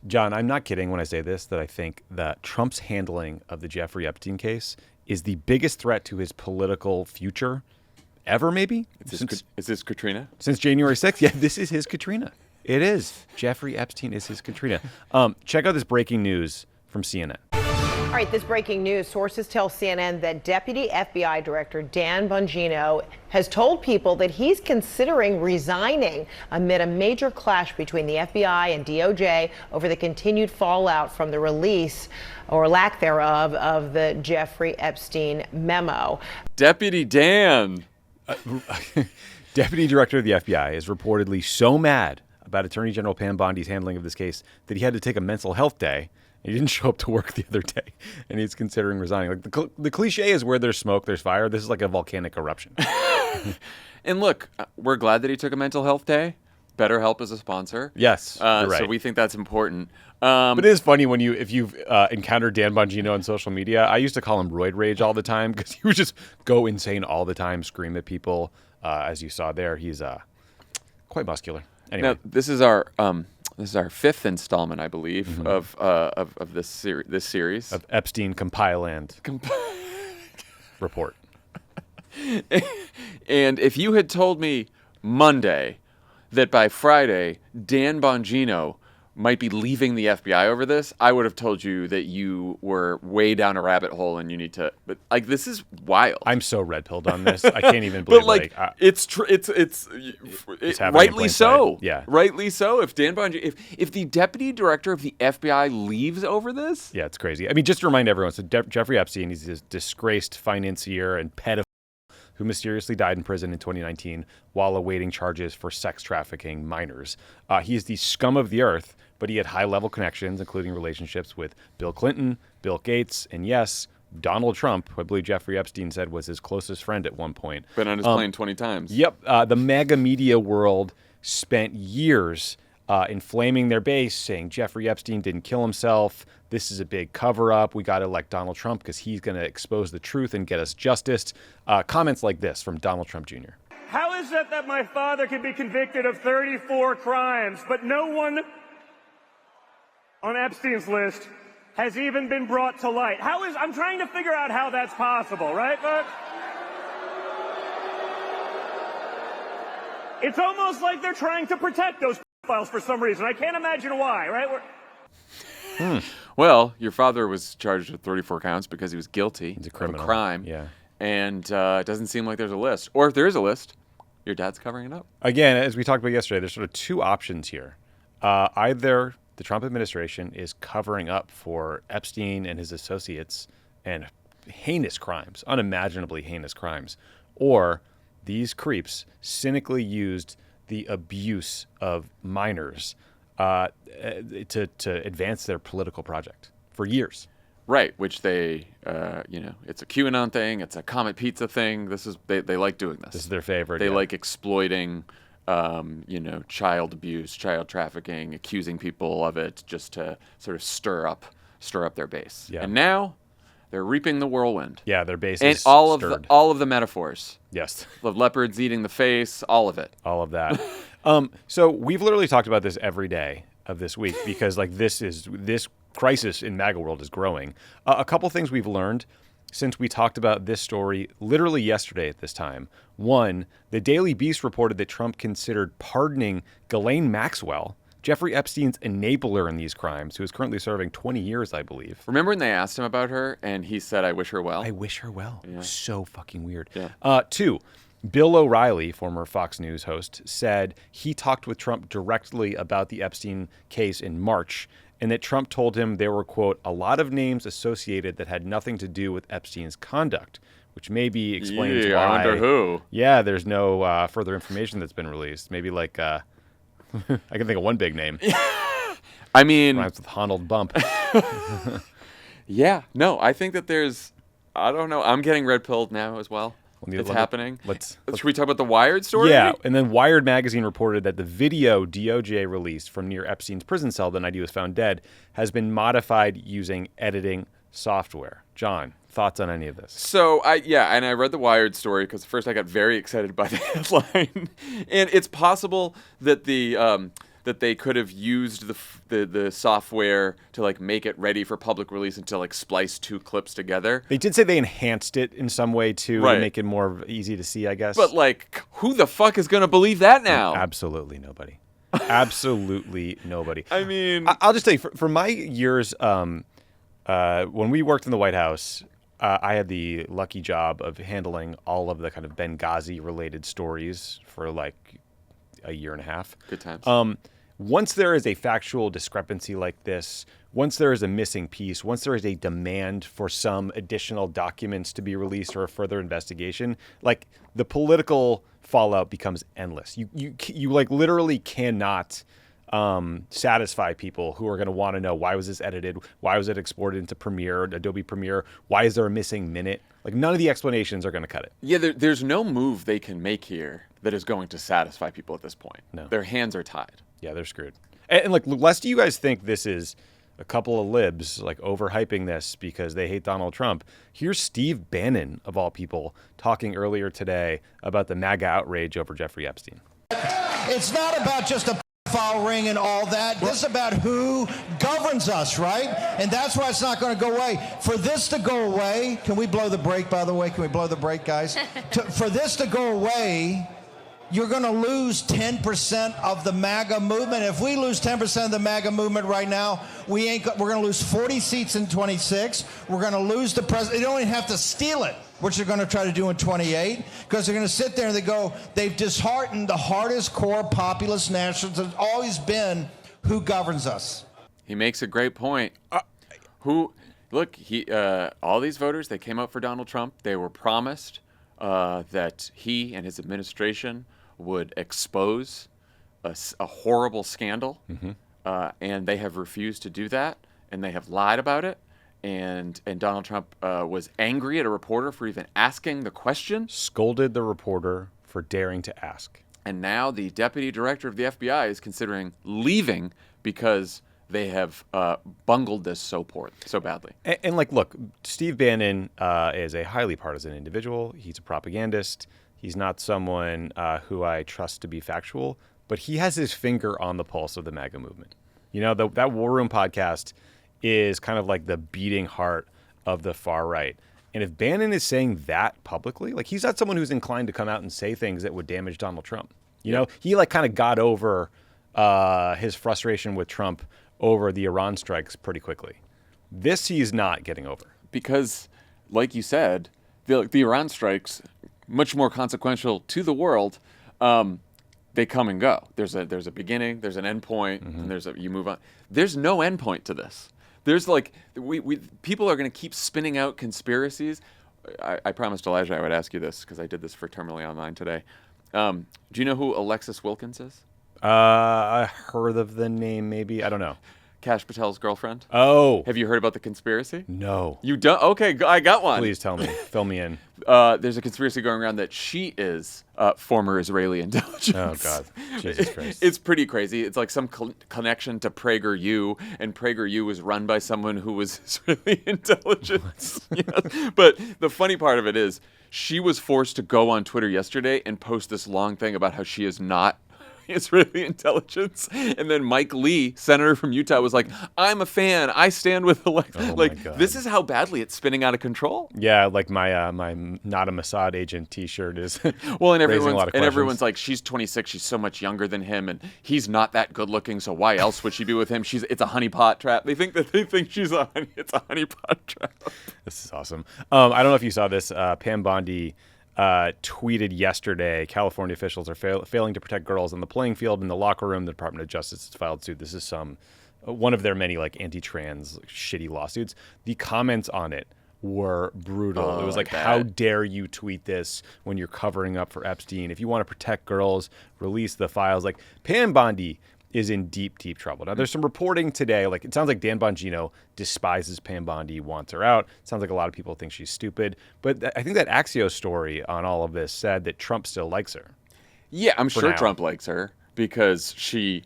John, I'm not kidding when I say this, that I think that Trump's handling of the Jeffrey Epstein case is the biggest threat to his political future ever, maybe? Is this Katrina? Since January 6th? Yeah, this is his Katrina. It is. Jeffrey Epstein is his Katrina. Check out this breaking news from CNN. All right, this breaking news. Sources tell CNN that Deputy FBI Director Dan Bongino has told people that he's considering resigning amid a major clash between the FBI and DOJ over the continued fallout from the release, or lack thereof, of the Jeffrey Epstein memo. Deputy Dan. Deputy Director of the FBI is reportedly so mad about Attorney General Pam Bondi's handling of this case that he had to take a mental health day. He didn't show up to work the other day, and he's considering resigning. Like the cliche is where there's smoke, there's fire. This is like a volcanic eruption. And look, we're glad that he took a mental health day. BetterHelp is a sponsor. Yes, you're right. So we think that's important. But it is funny if you've encountered Dan Bongino on social media. I used to call him Roid Rage all the time because he would just go insane all the time, scream at people. As you saw there, he's quite muscular. Anyway, now this is our fifth installment, I believe, of this series of Epstein Compile and Report. And if you had told me Monday that by Friday Dan Bongino might be leaving the FBI over this, I would have told you that you were way down a rabbit hole and you need to. But like, this is wild. I'm so red pilled on this. I can't even believe. But it's rightly so. Yeah, rightly so. If Dan Bongino, if the deputy director of the FBI leaves over this, yeah, it's crazy. I mean, just to remind everyone, so Jeffrey Epstein, he's this disgraced financier and pedophile who mysteriously died in prison in 2019 while awaiting charges for sex trafficking minors. He is the scum of the earth, but he had high-level connections, including relationships with Bill Clinton, Bill Gates, and yes, Donald Trump, who I believe Jeffrey Epstein said was his closest friend at one point. Been on his plane 20 times. Yep. The mega media world spent years inflaming their base, saying Jeffrey Epstein didn't kill himself. This is a big cover-up. We got to elect Donald Trump because he's going to expose the truth and get us justice. Comments like this from Donald Trump Jr. How is it that my father can be convicted of 34 crimes, but no one on Epstein's list has even been brought to light? I'm trying to figure out how that's possible, right, folks? It's almost like they're trying to protect those files for some reason. I can't imagine why, right? Well, your father was charged with 34 counts because he was guilty He's a of a criminal. crime. Yeah. And it doesn't seem like there's a list. Or if there is a list, your dad's covering it up. Again, as we talked about yesterday, there's sort of two options here. Either the Trump administration is covering up for Epstein and his associates and heinous crimes, unimaginably heinous crimes, or these creeps cynically used the abuse of minors to advance their political project for years. Right, which they, it's a QAnon thing, it's a Comet Pizza thing. They like doing this. This is their favorite. They yeah. like exploiting, child abuse, child trafficking, accusing people of it just to sort of stir up their base. Yeah. And now they're reaping the whirlwind. Yeah, their base and is all stirred. of the metaphors. Yes. The leopards eating the face, all of it. All of that. So we've literally talked about this every day of this week because this crisis in MAGA world is growing. A couple things we've learned since we talked about this story literally yesterday at this time. One, the Daily Beast reported that Trump considered pardoning Ghislaine Maxwell, Jeffrey Epstein's enabler in these crimes, who is currently serving 20 years, I believe. Remember when they asked him about her and he said, "I wish her well"? I wish her well. Yeah. So fucking weird. Yeah. Two, Bill O'Reilly, former Fox News host, said he talked with Trump directly about the Epstein case in March, and that Trump told him there were, quote, a lot of names associated that had nothing to do with Epstein's conduct, which maybe explains why. I wonder who. Yeah, there's no further information that's been released. Maybe like, I can think of one big name. I mean, rhymes with Honnold Bump. Yeah, no, I think that I don't know. I'm getting red pilled now as well. It's happening. Should we talk about the Wired story? Yeah, and then Wired magazine reported that the video DOJ released from near Epstein's prison cell the night he was found dead has been modified using editing software. John, thoughts on any of this? So, I read the Wired story because first I got very excited by the headline. And it's possible that the that they could have used the software to like make it ready for public release and to like splice two clips together. They did say they enhanced it in some way too, to make it more easy to see, I guess. But like, who the fuck is gonna believe that now? Absolutely nobody. Absolutely nobody. I mean, I'll just tell you, for my years, when we worked in the White House, I had the lucky job of handling all of the kind of Benghazi-related stories for like a year and a half. Good times. Once there is a factual discrepancy like this, once there is a missing piece, once there is a demand for some additional documents to be released or a further investigation, like the political fallout becomes endless. You like literally cannot satisfy people who are going to want to know, why was this edited? Why was it exported into Premiere, Adobe Premiere? Why is there a missing minute? Like, none of the explanations are going to cut it. Yeah, there's no move they can make here that is going to satisfy people at this point. No. Their hands are tied. Yeah, they're screwed. And like, lest do you guys think this is a couple of libs like overhyping this because they hate Donald Trump? Here's Steve Bannon, of all people, talking earlier today about the MAGA outrage over Jeffrey Epstein. It's not about just a file ring and all that. This is about who governs us, right? And that's why it's not going to go away. For this to go away, can we blow the brake, by the way? Can we blow the brake, guys? For this to go away, you're going to lose 10% of the MAGA movement. If we lose 10% of the MAGA movement right now, we're going to lose 40 seats in 26. We're going to lose the president. They don't even have to steal it, which they're going to try to do in 28, because they're going to sit there and they've disheartened the hardest core populist nationalists that's always been who governs us. He makes a great point. All these voters, they came out for Donald Trump. They were promised that he and his administration would expose a horrible scandal, and they have refused to do that, and they have lied about it. And Donald Trump was angry at a reporter for even asking the question. Scolded the reporter for daring to ask. And now the deputy director of the FBI is considering leaving because they have bungled this so badly. And like, look, Steve Bannon is a highly partisan individual. He's a propagandist. He's not someone who I trust to be factual, but he has his finger on the pulse of the MAGA movement. You know, that War Room podcast is kind of like the beating heart of the far right. And if Bannon is saying that publicly, like, he's not someone who's inclined to come out and say things that would damage Donald Trump. You know, he like kind of got over his frustration with Trump over the Iran strikes pretty quickly. This he's not getting over. Because, like you said, the Iran strikes, much more consequential to the world, they come and go. There's a beginning, there's an end point, and you move on. There's no end point to this. There's like, people are going to keep spinning out conspiracies. I promised Elijah I would ask you this because I did this for Terminally Online today. Do you know who Alexis Wilkins is? I heard of the name, maybe. I don't know. Kash Patel's girlfriend. Oh. Have you heard about the conspiracy? No. You don't? Okay, I got one. Please tell me. Fill me in. There's a conspiracy going around that she is former Israeli intelligence. Oh, God. Jesus Christ. It's pretty crazy. It's like some connection to PragerU, and PragerU was run by someone who was Israeli intelligence. Yes. But the funny part of it is she was forced to go on Twitter yesterday and post this long thing about how she is not Israeli intelligence, and then Mike Lee, senator from Utah, was like, "I'm a fan. I stand with Alexa." Oh, like, this is how badly it's spinning out of control. Yeah, like my my not a Mossad agent T-shirt is. Well, and raising a lot of questions. everyone's like, she's 26. She's so much younger than him, and he's not that good looking. So why else would she be with him? It's a honeypot trap. They think she's it's a honeypot trap. This is awesome. I don't know if you saw this. Pam Bondi tweeted yesterday, California officials are failing to protect girls on the playing field in the locker room. The Department of Justice has filed suit. This is one of their many like anti-trans shitty lawsuits. The comments on it were brutal. It was like, how dare you tweet this when you're covering up for Epstein? If you want to protect girls, release the files. Like, Pam Bondi is in deep, deep trouble. Now, there's some reporting today, like, it sounds like Dan Bongino despises Pam Bondi, wants her out. It sounds like a lot of people think she's stupid. But I think that Axios story on all of this said that Trump still likes her. Yeah, I'm sure now. Trump likes her because she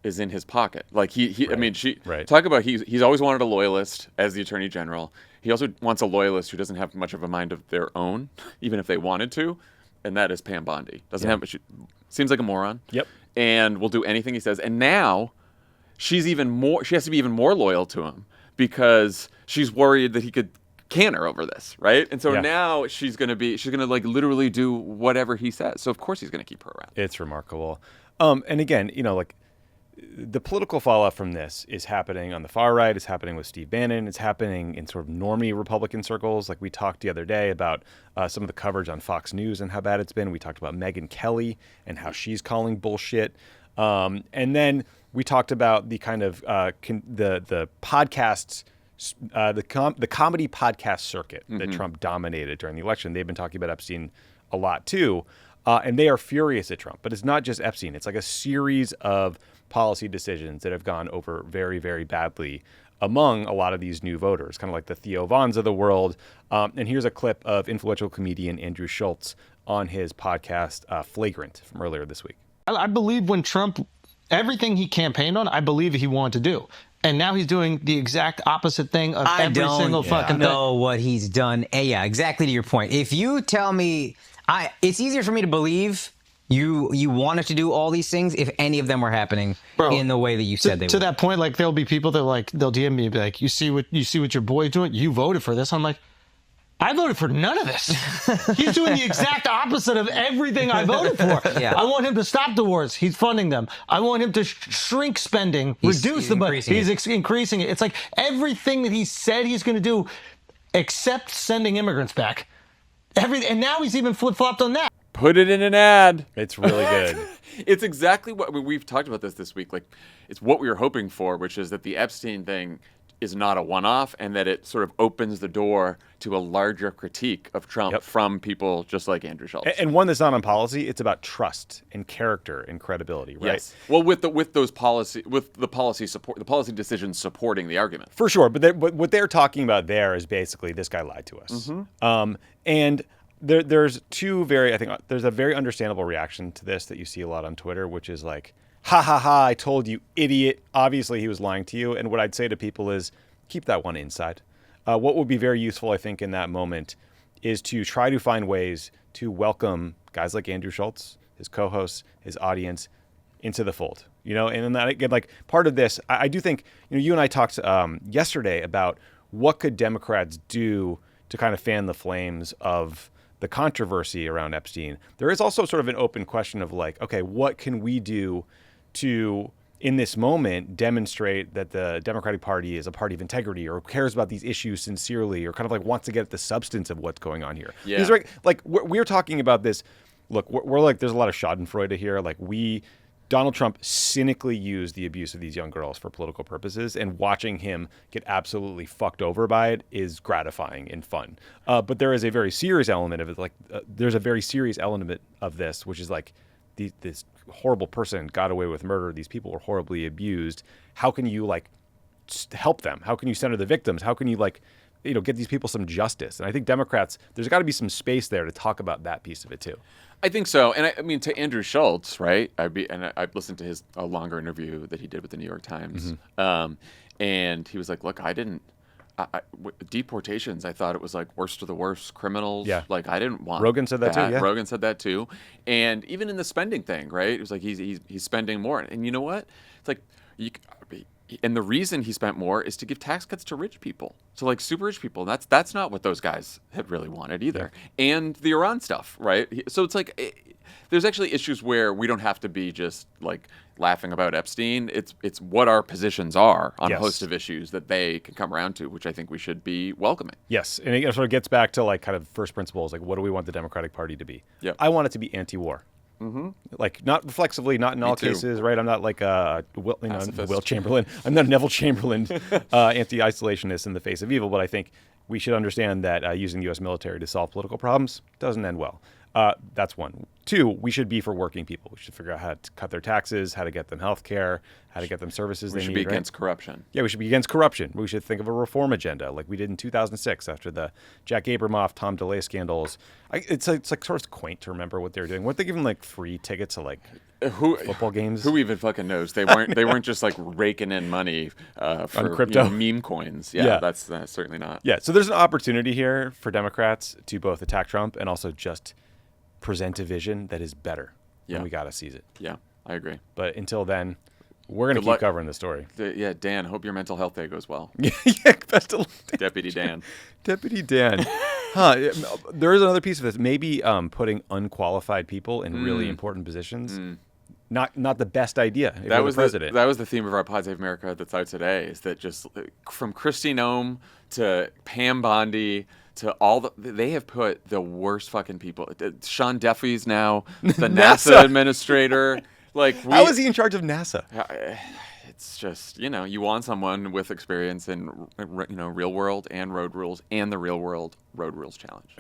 is in his pocket. Like, Right. I mean, Right. talk about, he's always wanted a loyalist as the attorney general. He also wants a loyalist who doesn't have much of a mind of their own, even if they wanted to. And that is Pam Bondi. Doesn't have much. Seems like a moron. Yep. and will do anything he says. And now she has to be even more loyal to him because she's worried that he could can her over this, right? And so now she's gonna like literally do whatever he says. So of course he's gonna keep her around. It's remarkable. And again, like the political fallout from this is happening on the far right. It's happening with Steve Bannon. It's happening in sort of normie Republican circles. Like we talked the other day about some of the coverage on Fox News and how bad it's been. We talked about Megyn Kelly and how she's calling bullshit. And then we talked about the kind of the podcasts. The comedy podcast circuit that Trump dominated during the election. They've been talking about Epstein a lot too, and they are furious at Trump. But it's not just Epstein. It's like a series of policy decisions that have gone over very, very badly among a lot of these new voters, kind of like the Theo Vons of the world. And here's a clip of influential comedian Andrew Schultz on his podcast Flagrant from earlier this week. I believe when Trump, everything he campaigned on, I believe he wanted to do. And now he's doing the exact opposite thing of every single fucking thing. I don't know what he's done. Yeah, exactly to your point. If you tell me, it's easier for me to believe you wanted to do all these things if any of them were happening in the way that you said they were. To that point, like there'll be people that they'll DM me and be like, you see what your boy's doing? You voted for this. I'm like, I voted for none of this. He's doing the exact opposite of everything I voted for. Yeah. I want him to stop the wars. He's funding them. I want him to shrink spending, reduce the budget. He's increasing it. It's like everything that he said he's going to do, except sending immigrants back. And now he's even flip-flopped on that. Put it in an ad. It's really good. It's exactly what we've talked about this week. Like, it's what we were hoping for, which is that the Epstein thing is not a one-off, and that it sort of opens the door to a larger critique of Trump from people just like Andrew Schultz. And one that's not on policy, it's about trust and character and credibility, right? Yes. Well, with the policy support, the policy decisions supporting the argument. For sure, but what they're talking about there is basically this guy lied to us. And there's there's a very understandable reaction to this that you see a lot on Twitter, which is like, ha ha ha, I told you, idiot. Obviously he was lying to you. And what I'd say to people is keep that one inside. What would be very useful, I think, in that moment is to try to find ways to welcome guys like Andrew Schultz, his co-hosts, his audience into the fold. And then that, again, like part of this, I do think, you and I talked yesterday about what could Democrats do to kind of fan the flames of the controversy around Epstein. There is also sort of an open question of like, okay, what can we do to, in this moment, demonstrate that the Democratic Party is a party of integrity or cares about these issues sincerely or kind of like wants to get at the substance of what's going on here. Yeah. Because like we're talking about this. Look, we're like, there's a lot of schadenfreude here. Like Donald Trump cynically used the abuse of these young girls for political purposes, and watching him get absolutely fucked over by it is gratifying and fun. But there is a very serious element of it. Like there's a very serious element of this, which is like this horrible person got away with murder. These people were horribly abused. How can you like help them? How can you center the victims? How can you like, get these people some justice? And I think Democrats, there's got to be some space there to talk about that piece of it too. I think so. And I mean, to Andrew Schultz, right? I've listened to his longer interview that he did with the New York Times. And he was like, look, deportations, I thought it was like worst of the worst criminals. Yeah. Like I didn't want Rogan said that too. Yeah. Rogan said that too. And even in the spending thing, right? It was like he's spending more. And you know what? It's like and the reason he spent more is to give tax cuts to rich people, to like super rich people. That's not what those guys had really wanted either. Yeah. And the Iran stuff, right? So it's like there's actually issues where we don't have to be just like laughing about Epstein. It's what our positions are on a host of issues that they can come around to, which I think we should be welcoming. Yes, and it sort of gets back to like kind of first principles, like what do we want the Democratic Party to be? Yeah, I want it to be anti-war. Like not reflexively, not in all cases, right? I'm not like Will Chamberlain. I'm not a Neville Chamberlain anti-isolationist in the face of evil, but I think we should understand that using the U.S. military to solve political problems doesn't end well. That's one. Two, we should be for working people. We should figure out how to cut their taxes, how to get them health care, how to get them services they need. We should be against corruption. Yeah, we should be against corruption. We should think of a reform agenda like we did in 2006 after the Jack Abramoff, Tom DeLay scandals. It's like sort of quaint to remember what they were doing. Weren't they giving like free tickets to like football games? Who even fucking knows? They weren't just like raking in money for on crypto meme coins. Yeah, that's certainly not. Yeah, so there's an opportunity here for Democrats to both attack Trump and also just present a vision that is better. And we got to seize it. Yeah. I agree. But until then, we're going to Good keep luck. covering the story. Yeah, Dan, hope your mental health day goes well. Yeah, best of luck. Deputy Dan. Deputy Dan. There is another piece of this. Maybe putting unqualified people in really important positions. Not the best idea. If That you're the president. that was the theme of our Pod Save America that's out today. Is that just from Kristi Noem to Pam Bondi to all they have put the worst fucking people. Sean Duffy's now the NASA administrator. Like, how is he in charge of NASA? It's just, you want someone with experience in real world and road rules and the real world road rules challenge.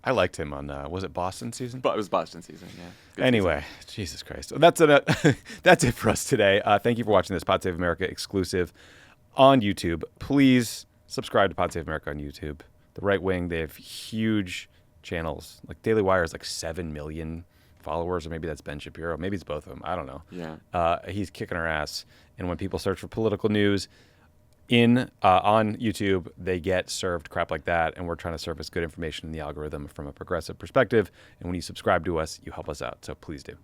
I liked him on was it Boston season? But it was Boston season, yeah. Good Anyway, season. Jesus Christ. That's it. That's it for us today. Thank you for watching this Pod Save America exclusive on YouTube. Please subscribe to Pod Save America on YouTube. The Right Wing, they have huge channels. Like Daily Wire is like 7 million followers, or maybe that's Ben Shapiro. Maybe it's both of them. I don't know. Yeah. He's kicking our ass. And when people search for political news on YouTube, they get served crap like that. And we're trying to surface good information in the algorithm from a progressive perspective. And when you subscribe to us, you help us out. So please do.